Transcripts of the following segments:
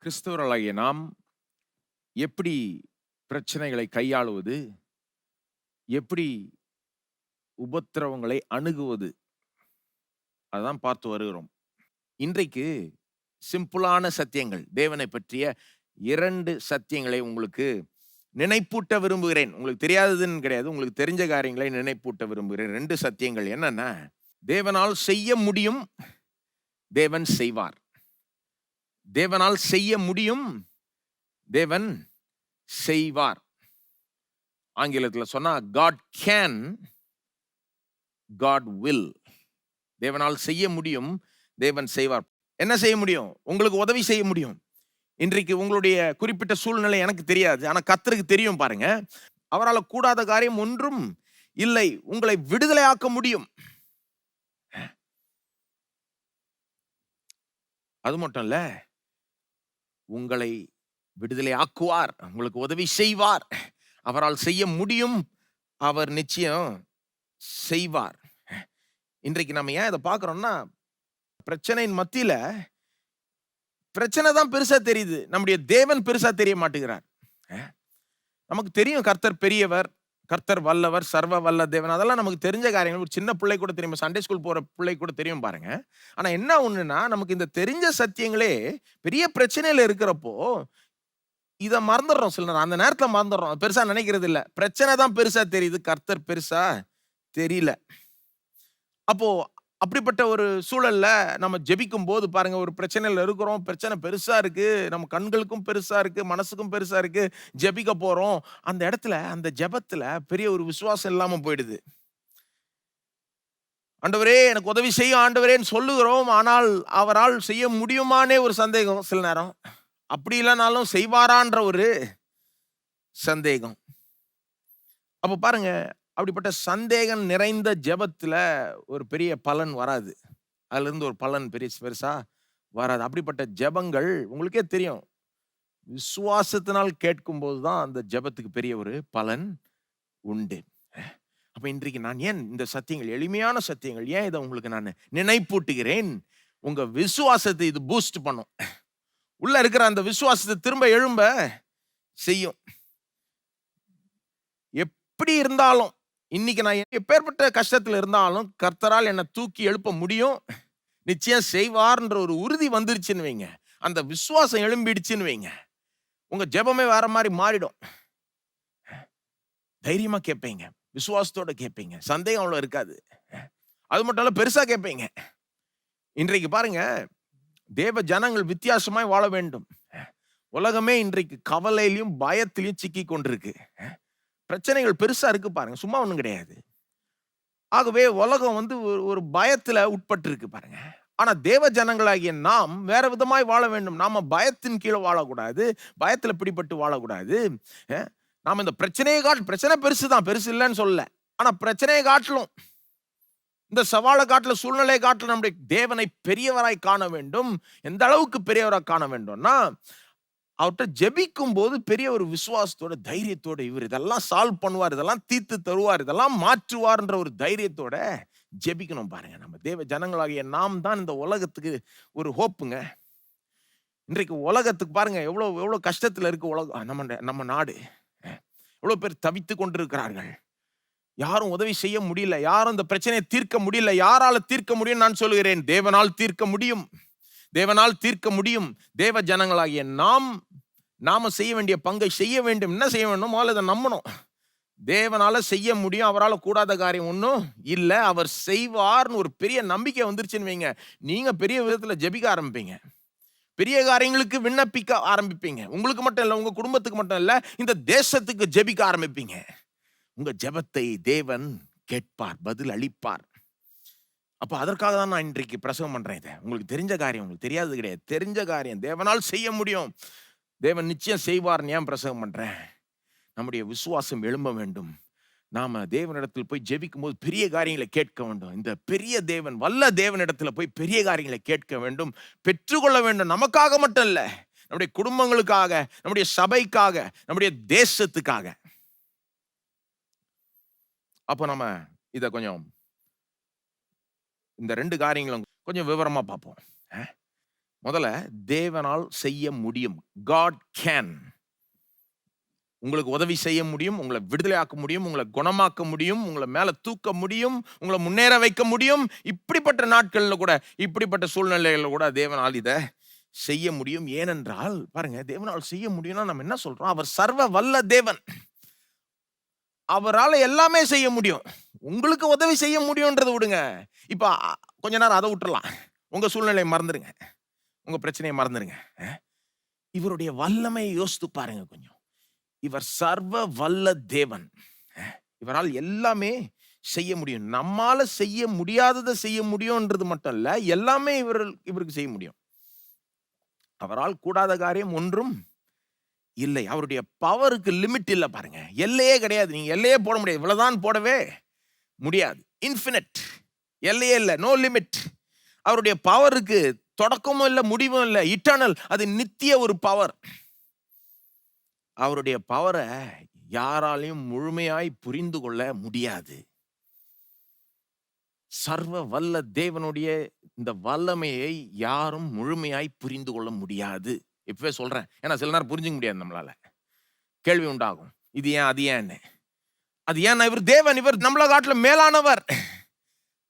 கிறிஸ்தவர்களாகிய நாம் எப்படி பிரச்சனைகளை கையாளுவது, எப்படி உபத்திரவங்களை அணுகுவது, அதான் பார்த்து வருகிறோம். இன்றைக்கு சிம்பிளான சத்தியங்கள், தேவனை பற்றிய 2 சத்தியங்களை உங்களுக்கு நினைப்பூட்ட விரும்புகிறேன். உங்களுக்கு தெரியாததுன்னு கிடையாது. உங்களுக்கு தெரிஞ்ச காரியங்களை நினைப்பூட்ட விரும்புகிறேன். 2 சத்தியங்கள் என்னன்னா, தேவனால் செய்ய முடியும், தேவன் செய்வார். தேவனால் செய்ய முடியும், தேவன் செய்வார். ஆங்கிலத்துல சொன்னா காட் கேன், காட் வில். தேவனால் செய்ய முடியும், தேவன் செய்வார். என்ன செய்ய முடியும்? உங்களுக்கு உதவி செய்ய முடியும். இன்றைக்கு உங்களுடைய குறிப்பிட்ட சூழ்நிலை எனக்கு தெரியாது, ஆனா கர்த்தருக்கு தெரியும் பாருங்க. அவரால் கூடாத காரியம் ஒன்றும் இல்லை. உங்களை விடுதலையாக்க முடியும். அது மட்டும் இல்ல, உங்களை விடுதலை ஆக்குவார், உங்களுக்கு உதவி செய்வார். அவரால் செய்ய முடியும், அவர் நிச்சயம் செய்வார். இன்றைக்கு நம்ம ஏன் இதை பார்க்கிறோம்னா, பிரச்சனையின் மத்தியில பிரச்சனை தான் பெருசா தெரியுது, நம்முடைய தேவன் பெருசா தெரிய மாட்டேங்கிறார். நமக்கு தெரியும் கர்த்தர் பெரியவர், கர்த்தர் வல்லவர், சர்வ வல்ல தேவன், அதெல்லாம் நமக்கு தெரிஞ்ச காரியங்கள். ஒரு சின்ன பிள்ளை கூட தெரியும், சண்டே ஸ்கூல் போற பிள்ளை கூட தெரியும் பாருங்க. ஆனா என்ன ஒண்ணுன்னா, நமக்கு இந்த தெரிஞ்ச சத்தியங்களே பெரிய பிரச்சனையில இருக்கிறப்போ இதை மறந்துடுறோம். சில நேரம் அந்த நேரத்தில் மறந்துடுறோம், பெருசா நினைக்கிறது இல்லை. பிரச்சனை தான் பெருசா தெரியுது, கர்த்தர் பெருசா தெரியல. அப்போ அப்படிப்பட்ட ஒரு சூழல்ல நம்ம ஜெபிக்கும் போது பாருங்க, ஒரு பிரச்சனையில இருக்கிறோம், பிரச்சனை பெருசா இருக்கு, நம்ம கண்களுக்கும் பெருசா இருக்கு, மனசுக்கும் பெருசா இருக்கு, ஜெபிக்க போறோம். அந்த இடத்துல அந்த ஜெபத்துல பெரிய ஒரு விசுவாசம் இல்லாம போயிடுது. ஆண்டவரே எனக்கு உதவி செய்யும் ஆண்டவரேன்னு சொல்லுகிறோம், ஆனால் அவரால் செய்ய முடியுமானே ஒரு சந்தேகம் சில நேரம். அப்படி இல்லைனாலும் செய்வாரான்ற ஒரு சந்தேகம். அப்ப பாருங்க, அப்படிப்பட்ட சந்தேகம் நிறைந்த ஜெபத்துல ஒரு பெரிய பலன் வராது. அதுல இருந்து ஒரு பலன் பெருசா வராது. அப்படிப்பட்ட ஜெபங்கள் உங்களுக்கே தெரியும், விசுவாசத்தினால் கேட்கும் போதுதான் அந்த ஜெபத்துக்கு பெரிய ஒரு பலன் உண்டு. அப்ப இன்றைக்கு நான் ஏன் இந்த சத்தியங்கள், எளிமையான சத்தியங்கள், ஏன் இதை உங்களுக்கு நான் நினைப்பூட்டுகிறேன்? உங்க விசுவாசத்தை இது பூஸ்ட் பண்ணும். உள்ள இருக்கிற அந்த விசுவாசத்தை திரும்ப எழும்ப செய்யும். எப்படி இருந்தாலும், இன்னைக்கு நான் எப்பேற்பட்ட கஷ்டத்துல இருந்தாலும் கர்த்தரால் என்னை தூக்கி எழுப்ப முடியும், நிச்சயம் செய்வார்ன்ற ஒரு உறுதி வந்துருச்சுன்னு வைங்க, அந்த விசுவாசம் எழும்பிடுச்சுன்னு வைங்க, உங்க ஜெபமே வேற மாதிரி மாறிடும். தைரியமா கேட்பீங்க, விசுவாசத்தோட கேட்பீங்க, சந்தேகம் அவ்வளவு இருக்காது. அது மட்டும் இல்ல, பெருசா கேட்பீங்க. இன்றைக்கு பாருங்க, தேவ ஜனங்கள் வித்தியாசமாய் வாழ வேண்டும். உலகமே இன்றைக்கு கவலையிலையும் பயத்திலையும் சிக்கி கொண்டிருக்கு. பிரச்சனைகள் பெருசா இருக்கு பாருங்க, சும்மா ஒண்ணும் கிடையாது. ஆகவே உலகம் ஒரு பயத்துல உட்பட்டு இருக்கு பாருங்க. ஆனா தேவ ஜனங்களாகிய நாம் வேற விதமாய் வாழ வேண்டும். நாம பயத்தின் கீழே வாழக்கூடாது, பயத்துல பிடிபட்டு வாழக்கூடாது. நாம இந்த பிரச்சனை பெருசுதான், பெருசு இல்லைன்னு சொல்லல. ஆனா பிரச்சனையை காட்டிலும், இந்த சவாலை காட்டிலும், சூழ்நிலை காட்டிலும் நம்முடைய தேவனை பெரியவராய் காண வேண்டும். எந்த அளவுக்கு பெரியவராய் காண வேண்டும்னா, அவர்கிட்ட ஜெபிக்கும் போது பெரிய ஒரு விசுவாசத்தோட, தைரியத்தோட, இவர் இதெல்லாம் சால்வ் பண்ணுவார், இதெல்லாம் தீர்த்து தருவார், இதெல்லாம் மாற்றுவார்ன்ற ஒரு தைரியத்தோட ஜெபிக்கணும் பாருங்க. நம்ம தேவ ஜனங்களாகிய நாம் தான் இந்த உலகத்துக்கு ஒரு ஹோப்புங்க. இன்றைக்கு உலகத்துக்கு பாருங்க எவ்வளவு கஷ்டத்துல இருக்கு உலகம். நம்ம நாடு எவ்வளவு பேர் தவித்து கொண்டிருக்கிறார்கள். யாரும் உதவி செய்ய முடியல, யாரும் இந்த பிரச்சனையை தீர்க்க முடியல. யாரால தீர்க்க முடியும்? நான் சொல்லுகிறேன், தேவனால் தீர்க்க முடியும், தேவனால் தீர்க்க முடியும். தேவ ஜனங்களாகிய நாம செய்ய வேண்டிய பங்கை செய்ய வேண்டும். என்ன செய்ய வேண்டும்? முதல்ல இதை நம்பணும். தேவனால செய்ய முடியும், அவரால் கூடாத காரியம் ஒன்றும் இல்லை, அவர் செய்வார்னு ஒரு பெரிய நம்பிக்கை வந்துருச்சுன்னு வைங்க, நீங்க பெரிய விதத்துல ஜெபிக்க ஆரம்பிப்பீங்க, பெரிய காரியங்களுக்கு விண்ணப்பிக்க ஆரம்பிப்பீங்க. உங்களுக்கு மட்டும் இல்லை, உங்க குடும்பத்துக்கு மட்டும் இல்லை, இந்த தேசத்துக்கு ஜெபிக்க ஆரம்பிப்பீங்க. உங்க ஜெபத்தை தேவன் கேட்பார், பதில் அளிப்பார். அப்ப அதற்காக தான் நான் இன்றைக்கு பிரசவம் பண்றேன். இதை உங்களுக்கு தெரிஞ்ச காரியம், உங்களுக்கு தெரியாதது கிடையாது, தெரிஞ்ச காரியம். தேவனால் செய்ய முடியும், தேவன் நிச்சயம் செய்வார். ஏன் பிரசவம் பண்றேன்? நம்முடைய விசுவாசம் எழும்ப வேண்டும். நாம தேவனிடத்தில் போய் ஜெபிக்கும் போது பெரிய காரியங்களை கேட்க வேண்டும். இந்த பெரிய தேவன், வல்ல தேவனிடத்துல போய் பெரிய காரியங்களை கேட்க வேண்டும், பெற்றுக்கொள்ள வேண்டும். நமக்காக மட்டும் இல்ல, நம்முடைய குடும்பங்களுக்காக, நம்முடைய சபைக்காக, நம்முடைய தேசத்துக்காக. அப்போ நம்ம இத கொஞ்சம், இந்த 2 காரியங்களும் கொஞ்சம் விவரமா பார்ப்போம். முதல்ல தேவனால் செய்ய முடியும். God can. உங்களுக்கு உதவி செய்ய முடியும், உங்களை விடுதலையாக்க முடியும், உங்களை குணமாக்க முடியும், உங்களை மேல தூக்க முடியும், உங்களை முன்னேற வைக்க முடியும். இப்படிப்பட்ட நாட்கள்ல கூட, இப்படிப்பட்ட சூழ்நிலைகள்ல கூட தேவனால் இதை செய்ய முடியும். ஏனென்றால் பாருங்க, தேவனால் செய்ய முடியும்னா நம்ம என்ன சொல்றோம்? அவர் சர்வ வல்ல தேவன். அவரால் எல்லாமே செய்ய முடியும். உங்களுக்கு உதவி செய்ய முடியும்ன்றதை விடுங்க. இப்ப கொஞ்ச நேரம் அதை விட்டுறலாம். உங்க சூழ்நிலையை மறந்துருங்க, உங்க பிரச்சனையை மறந்துருங்க. இவருடைய வல்லமையை யோசித்து பாருங்க கொஞ்சம். இவர் சர்வ வல்ல தேவன். இவரால் எல்லாமே செய்ய முடியும். நம்மால செய்ய முடியாததை செய்ய முடியும்ன்றது மட்டும் இல்ல, எல்லாமே இவருக்கு செய்ய முடியும். அவரால் கூடாத காரியம் ஒன்றும் இல்லை. அவருடைய பவருக்கு லிமிட் இல்லை பாருங்க. எல்லையே கிடையாது. நீங்க எல்லையே போட முடியாது. இவ்வளவுதான் போடவே முடியாது. இன்ஃபினிட், எல்லையே இல்லை, நோ லிமிட். அவருடைய பவருக்கு தொடக்கமும் இல்லை, முடிவும் இல்லை. இட்டர்னல், அது நித்திய ஒரு பவர். அவருடைய பவரை யாராலையும் முழுமையாய் புரிந்து கொள்ள முடியாது. சர்வ வல்ல தேவனுடைய இந்த வல்லமையை யாரும் முழுமையாய் புரிந்து கொள்ள முடியாது. இப்பவே சொல்றேன், ஏன்னா சில நேரம் புரிஞ்சுக்க முடியாது. நம்மளால கேள்வி உண்டாகும், இது ஏன், அது ஏன்னு. அது ஏன்னா இவர் தேவன், இவர் நம்மள காட்டுல மேலானவர்.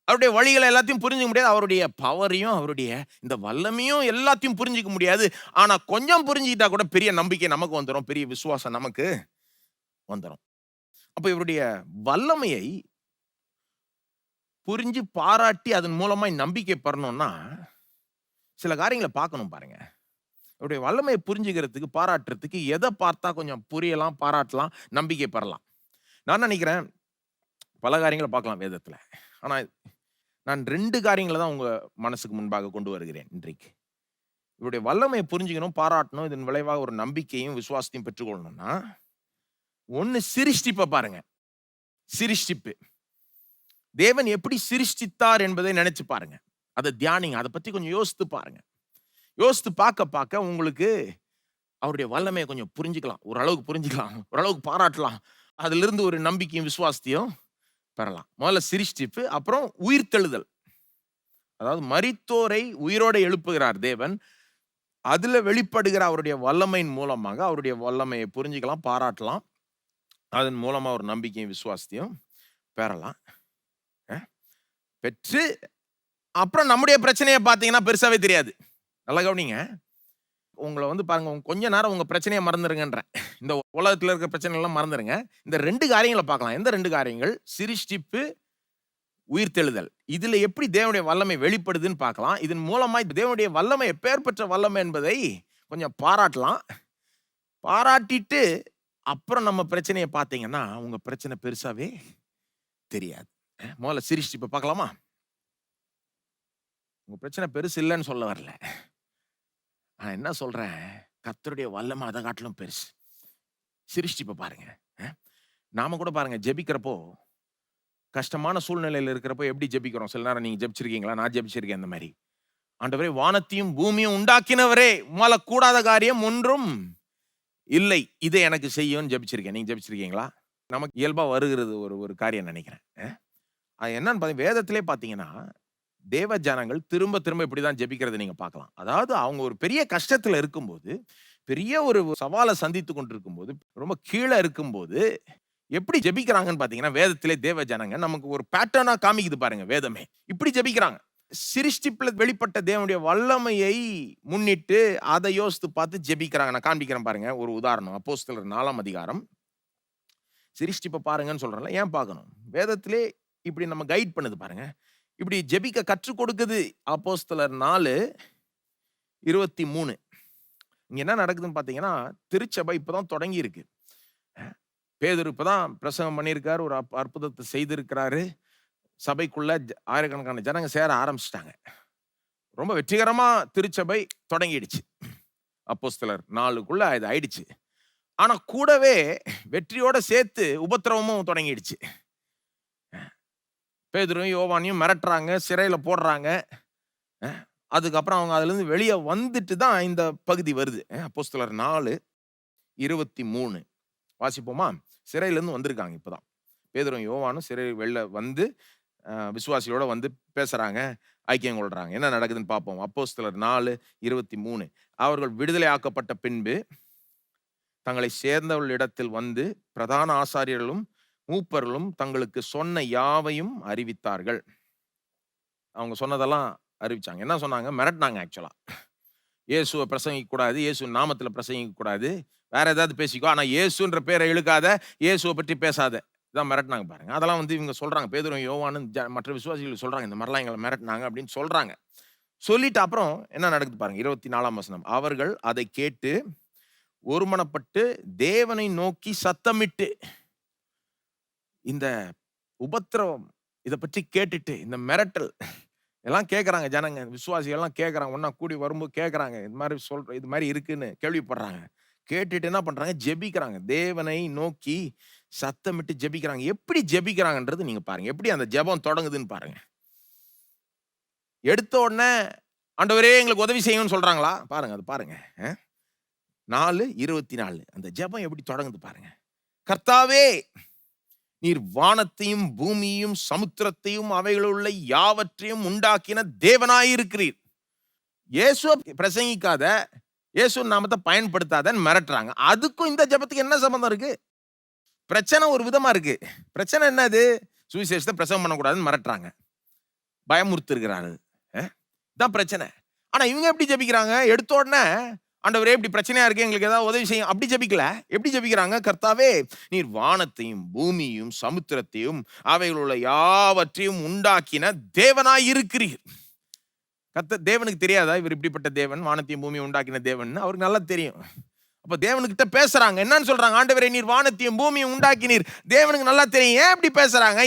அவருடைய வழிகளை எல்லாத்தையும் புரிஞ்சுக்க முடியாது. அவருடைய பவரையும் அவருடைய இந்த வல்லமையும் எல்லாத்தையும் புரிஞ்சிக்க முடியாது. ஆனா கொஞ்சம் புரிஞ்சுக்கிட்டா கூட பெரிய நம்பிக்கை நமக்கு வந்துடும், பெரிய விசுவாசம் நமக்கு வந்துடும். அப்ப இவருடைய வல்லமையை புரிஞ்சு பாராட்டி அதன் மூலமா நம்பிக்கை பெறணும்னா சில காரியங்களை பார்க்கணும் பாருங்க. இவருடைய வல்லமையை புரிஞ்சுக்கிறதுக்கு, பாராட்டுறதுக்கு எதை பார்த்தா கொஞ்சம் புரியலாம், பாராட்டலாம், நம்பிக்கை பெறலாம். நான் நினைக்கிறேன் பல காரியங்களை பார்க்கலாம் வேதத்துல. ஆனா நான் 2 காரியங்களை தான் உங்க மனசுக்கு முன்பாக கொண்டு வருகிறேன் இன்றைக்கு. இவருடைய வல்லமையை புரிஞ்சுக்கணும், பாராட்டணும், இதன் விளைவாக ஒரு நம்பிக்கையும் விசுவாசத்தையும் பெற்றுக்கொள்ளணும்னா, ஒன்னு சிருஷ்டிப்பை பாருங்க. சிருஷ்டிப்பு, தேவன் எப்படி சிருஷ்டித்தார் என்பதை நினைச்சு பாருங்க. அதை தியானிங்க, அதை பத்தி கொஞ்சம் யோசித்து பாருங்க. யோசித்து பார்க்க உங்களுக்கு அவருடைய வல்லமையை கொஞ்சம் புரிஞ்சுக்கலாம், ஓரளவுக்கு புரிஞ்சுக்கலாம், ஓரளவுக்கு பாராட்டலாம். அதுல இருந்து ஒரு நம்பிக்கையும் விசுவாசத்தையும் பெறலாம். முதல்ல சிருஷ்டிப்பு, அப்புறம் உயிர்த்தெழுதல். அதாவது மரித்தோரை உயிரோடு எழுப்புகிறார் தேவன். அதுல வெளிப்படுகிற அவருடைய வல்லமையின் மூலமாக அவருடைய வல்லமையை புரிஞ்சுக்கலாம், பாராட்டலாம். அதன் மூலமா ஒரு நம்பிக்கையும் விசுவாசத்தையும் பெறலாம். பெற்று அப்புறம் நம்முடைய பிரச்சனையை பார்த்தீங்கன்னா பெருசாவே தெரியாது. நல்லா கவனிங்க. உங்களை பாருங்க, கொஞ்ச நேரம் உங்க பிரச்சனையை மறந்துருங்கன்றேன். இந்த உலகத்தில் இருக்கிற பிரச்சனை எல்லாம் மறந்துருங்க. இந்த 2 காரியங்களை பார்க்கலாம். எந்த 2 காரியங்கள்? சிருஷ்டிப்பு, உயிர்த்தெழுதல். இதுல எப்படி தேவனுடைய வல்லமை வெளிப்படுதுன்னு பார்க்கலாம். இதன் மூலமா தேவனுடைய வல்லமை எப்பேற்பட்ட வல்லமை என்பதை கொஞ்சம் பாராட்டலாம். பாராட்டிட்டு அப்புறம் நம்ம பிரச்சனையை பார்த்தீங்கன்னா உங்க பிரச்சனை பெருசாவே தெரியாது. முதல்ல சிருஷ்டிப்பை பார்க்கலாமா? உங்க பிரச்சனை பெருசு இல்லைன்னு சொல்ல வரல. நான் என்ன சொல்றேன், கர்த்தருடைய வல்லமை அதை காட்டிலும் பெருசு. சிருஷ்டிப்பை பாருங்க. நாம கூட பாருங்க, ஜெபிக்கிறப்போ, கஷ்டமான சூழ்நிலையில் இருக்கிறப்போ எப்படி ஜெபிக்கிறோம்? சில நேரம் நீங்க ஜெபிச்சிருக்கீங்களா? நான் ஜெபிச்சிருக்கேன். அந்த மாதிரி, ஆண்டவரே வானத்தையும் பூமியும் உண்டாக்கினவரே, உம்மால கூடாத காரியம் ஒன்றும் இல்லை, இதை எனக்கு செய்யும்னு ஜெபிச்சிருக்கேன். நீங்க ஜெபிச்சிருக்கீங்களா? நமக்கு இயல்பா வருகிறது ஒரு காரியம் நினைக்கிறேன். அது என்னன்னு வேதத்திலே பார்த்தீங்கன்னா, தேவ ஜனங்கள் திரும்ப திரும்ப இப்படிதான் ஜெபிக்கிறதை நீங்க பார்க்கலாம். அதாவது அவங்க ஒரு பெரிய கஷ்டத்துல இருக்கும்போது, பெரிய ஒரு சவாலை சந்தித்து கொண்டிருக்கும் போது, ரொம்ப கீழே இருக்கும்போது எப்படி ஜெபிக்கிறாங்கன்னு பார்த்தீங்கன்னா, வேதத்திலே தேவ ஜனங்க நமக்கு ஒரு பேட்டர்னா காமிக்குது பாருங்க வேதமே. இப்படி ஜெபிக்கிறாங்க. சிருஷ்டிப்புல வெளிப்பட்ட தேவனுடைய வல்லமையை முன்னிட்டு அதை யோசித்து பார்த்து ஜெபிக்கிறாங்க. நான் காண்பிக்கிறேன் பாருங்க ஒரு உதாரணம். அப்போஸ்தலர் 4ஆம் அதிகாரம். சிருஷ்டிப்பை பாருங்கன்னு சொல்றேன்ல, ஏன் பார்க்கணும்? வேதத்திலே இப்படி நம்ம கைட் பண்ணுது பாருங்க. இப்படி ஜெபிக்க கற்றுக் கொடுக்குது. அப்போஸ்தலர் 4:23. இங்க என்ன நடக்குதுன்னு பார்த்தீங்கன்னா, திருச்சபை இப்பதான் தொடங்கி இருக்கு. பேதுரு இப்பதான் பிரசங்கம் பண்ணியிருக்காரு, ஒரு அற்புதத்தை செய்திருக்கிறாரு. சபைக்குள்ள ஆயிரக்கணக்கான ஜனங்க சேர ஆரம்பிச்சிட்டாங்க. ரொம்ப வெற்றிகரமா திருச்சபை தொடங்கிடுச்சு. அப்போஸ்தலர் 4க்குள்ள இது ஆயிடுச்சு. ஆனா கூடவே வெற்றியோட சேர்த்து உபத்திரவமும் தொடங்கிடுச்சு. பேதுருவையும் யோவானையும் மிரட்டுறாங்க, சிறையில போடுறாங்க. அதுக்கப்புறம் அவங்க அதுல இருந்து வெளியே வந்துட்டு தான் இந்த பகுதி வருது. அப்போஸ்தலர் 4:23 வாசிப்போமா? சிறையில இருந்து வந்திருக்காங்க இப்பதான். பேதுரும் யோவானும் சிறை வெளில வந்து விசுவாசிகளோட வந்து பேசுறாங்க, ஐக்கியம் கொள்றாங்க. என்ன நடக்குதுன்னு பார்ப்போம். அப்போஸ்தலர் 4:23. அவர்கள் விடுதலை ஆக்கப்பட்ட பின்பு தங்களை சேர்ந்தவர்களிடத்தில் வந்து பிரதான ஆசாரியர்களும் மூப்பர்களும் தங்களுக்கு சொன்ன யாவையும் அறிவித்தார்கள். அவங்க சொன்னதெல்லாம் அறிவிச்சாங்க. என்ன சொன்னாங்க? மிரட்டுனாங்க ஆக்சுவலா. இயேசுவ பிரசங்கிக்க கூடாது, இயேசு நாமத்துல பிரசங்கிக்க கூடாது. வேற ஏதாவது பேசிக்கோ. ஆனா இயேசுன்ற பேரை இழுக்காத, இயேசுவ பற்றி பேசாத. இதான் மிரட்டுனாங்க பாருங்க. அதெல்லாம் வந்து இவங்க சொல்றாங்க. பேதுருவும், யோவானும் மற்ற விசுவாசிகள் சொல்றாங்க. இந்த மாரிலாம் எங்கள மிரட்டுனாங்க அப்படின்னு சொல்றாங்க. சொல்லிட்டு அப்புறம் என்ன நடக்குது பாருங்க. 24ஆம் வசனம். அவர்கள் அதை கேட்டு ஒருமனப்பட்டு தேவனை நோக்கி சத்தமிட்டு, இந்த உபத்திரவம் இத பற்றி கேட்டுட்டு, இந்த மிரட்டல் எல்லாம் கேட்கறாங்க ஜனங்க. விசுவாசிகள்லாம் கேட்கறாங்க. ஒண்ணா கூடி வரும்போது கேட்கறாங்க. இது மாரி இருக்குன்னு கேள்விப்படுறாங்க. கேட்டுட்டு என்ன பண்றாங்க? ஜெபிக்கிறாங்க. தேவனை நோக்கி சத்தமிட்டு ஜெபிக்கிறாங்க. எப்படி ஜெபிக்கிறாங்கன்றது நீங்க பாருங்க. எப்படி அந்த ஜெபம் தொடங்குதுன்னு பாருங்க. எடுத்த உடனே ஆண்டவரே எங்களுக்கு உதவி செய்யும்னு சொல்றாங்களா? பாருங்க, அது பாருங்க. 4:24 அந்த ஜெபம் எப்படி தொடங்குது பாருங்க. கர்த்தாவே, நீர் வானத்தையும் பூமியையும் சமுத்திரத்தையும் அவைகளுள்ள யாவற்றையும் உண்டாக்கின தேவனாயிருக்கிறீர். இயேசுவ பிரசங்கிக்காத, இயேசு நாமத்தை பயன்படுத்தாதன்னு மிரட்டுறாங்க. அதுக்கும் இந்த ஜெபத்துக்கு என்ன சம்பந்தம் இருக்கு? பிரச்சனை ஒரு விதமா இருக்கு. பிரச்சனை என்னது? சுவிசேஷத்தை பிரசங்கம் பண்ணக்கூடாதுன்னு மிரட்டுறாங்க, பயமுறுத்துகிறாரு. இதான் பிரச்சனை. ஆனா இவங்க எப்படி ஜெபிக்கிறாங்க? எடுத்த உடனே ஆண்டவரே இப்படி பிரச்சனையா இருக்கு, எங்களுக்கு ஏதாவது உதவி செய்யும், அப்படி ஜெபிக்கல. எப்படி ஜெபிக்கிறாங்க? கர்த்தாவே, நீர் வானத்தையும் பூமியையும் சமுத்திரத்தையும் அவைகள் உள்ள யாவற்றையும் உண்டாக்கின தேவனாய் இருக்கிறீர். தேவனுக்கு தெரியாதா இவர் இப்படிப்பட்ட தேவன், வானத்தையும் பூமியும் உண்டாக்கின தேவன்? அவருக்கு நல்லா தெரியும். அப்ப தேவனுக்கிட்ட பேசுறாங்க. என்னன்னு சொல்றாங்க? ஆண்டவரே, நீர் வானத்தையும் பூமியும் உண்டாக்கினீர். தேவனுக்கு நல்லா தெரியும். ஏன் இப்படி பேசுறாங்க?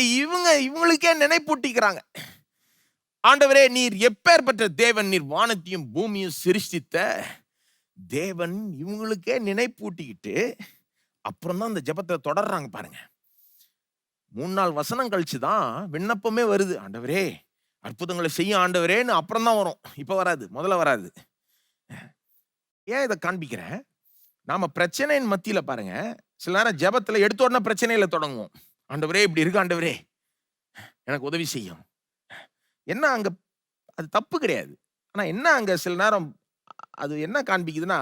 இவங்களுக்கே நினைப்பூட்டிக்கிறாங்க. ஆண்டவரே, நீர் எப்பேற்பட்ட தேவன், நீர் வானத்தையும் பூமியும் சிருஷ்டித்த தேவன் இவங்களுக்கே நினைப்பூட்டிக்கிட்டு அப்புறம் தான் இந்த ஜெபத்தை தொடர்றாங்க பாருங்க. 3-4 வசனம் கழிச்சு தான் விண்ணப்பமே வருது. ஆண்டவரே, அற்புதங்களை செய்ய ஆண்டவரேன்னு அப்புறம் தான் வரும். இப்ப வராது, முதல்ல வராது. ஏன் இதை காண்பிக்கிறேன்? நாம பிரச்சனையின் மத்தியில பாருங்க, சில நேரம் ஜெபத்துல எடுத்த உடனே பிரச்சனையில தொடங்குவோம். ஆண்டவரே இப்படி இருக்கு, ஆண்டவரே எனக்கு உதவி செய்யும். என்ன அங்க அது தப்பு கிடையாது. ஆனா என்ன அங்க சில நேரம் அது என்ன காண்பிக்குதுன்னா,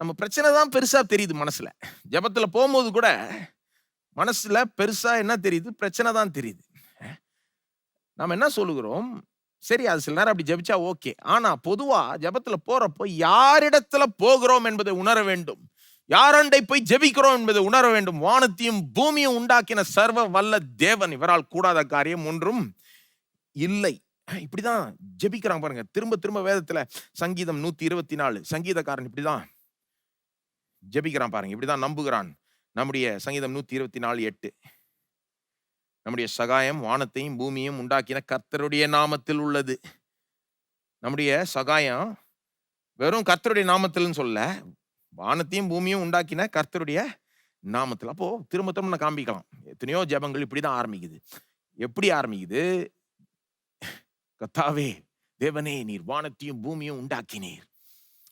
நம்ம பிரச்சனை தான் பெருசா தெரியுது மனசுல. ஜெபத்துல போகும்போது கூட மனசுல பெருசா என்ன தெரியுது? பிரச்சனை தான் தெரியுது. நாம என்ன சொல்லுகிறோம்? சரி, அது சில நேரம் அப்படி ஜெபிச்சா ஓகே. ஆனா பொதுவா ஜெபத்துல போறப்போ யாரிடத்துல போகிறோம் என்பதை உணர வேண்டும். யாரண்டை போய் ஜெபிக்கிறோம் என்பதை உணர வேண்டும். வானத்தையும் பூமியும் உண்டாக்கின சர்வ வல்ல தேவன், இவரால் கூடாத காரியம் ஒன்றும் இல்லை. இப்படிதான் ஜெபிக்கிறாங்க பாருங்க. திரும்ப திரும்ப வேதத்துல சங்கீதம் 124 சங்கீதக்காரன் இப்படிதான் ஜெபிக்கிறான் பாருங்க. இப்படிதான் நம்புகிறான். நம்முடைய சங்கீதம் 124:8 நம்முடைய சகாயம் வானத்தையும் பூமியையும் உண்டாக்கின கர்த்தருடைய நாமத்தில் உள்ளது. நம்முடைய சகாயம் வெறும் கர்த்தருடைய நாமத்தில்னு சொல்ல, வானத்தையும் பூமியும் உண்டாக்கின கர்த்தருடைய நாமத்தில். அப்போ திரும்ப திரும்ப காண்பிக்கலாம். எத்தனையோ ஜெபங்கள் இப்படிதான் ஆரம்பிக்குது. எப்படி ஆரம்பிக்குது? கர்த்தாவே, தேவனே, நீர் வானத்தையும் பூமியும் உண்டாக்கினீர்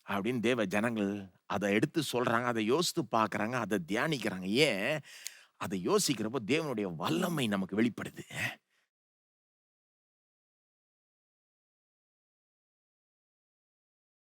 அப்படின்னு தேவ ஜனங்கள் அதை எடுத்து சொல்றாங்க. அதை யோசித்து பார்க்கறாங்க, அதை தியானிக்கிறாங்க. ஏன்? அதை யோசிக்கிறப்போ தேவனுடைய வல்லமை நமக்கு வெளிப்படுது.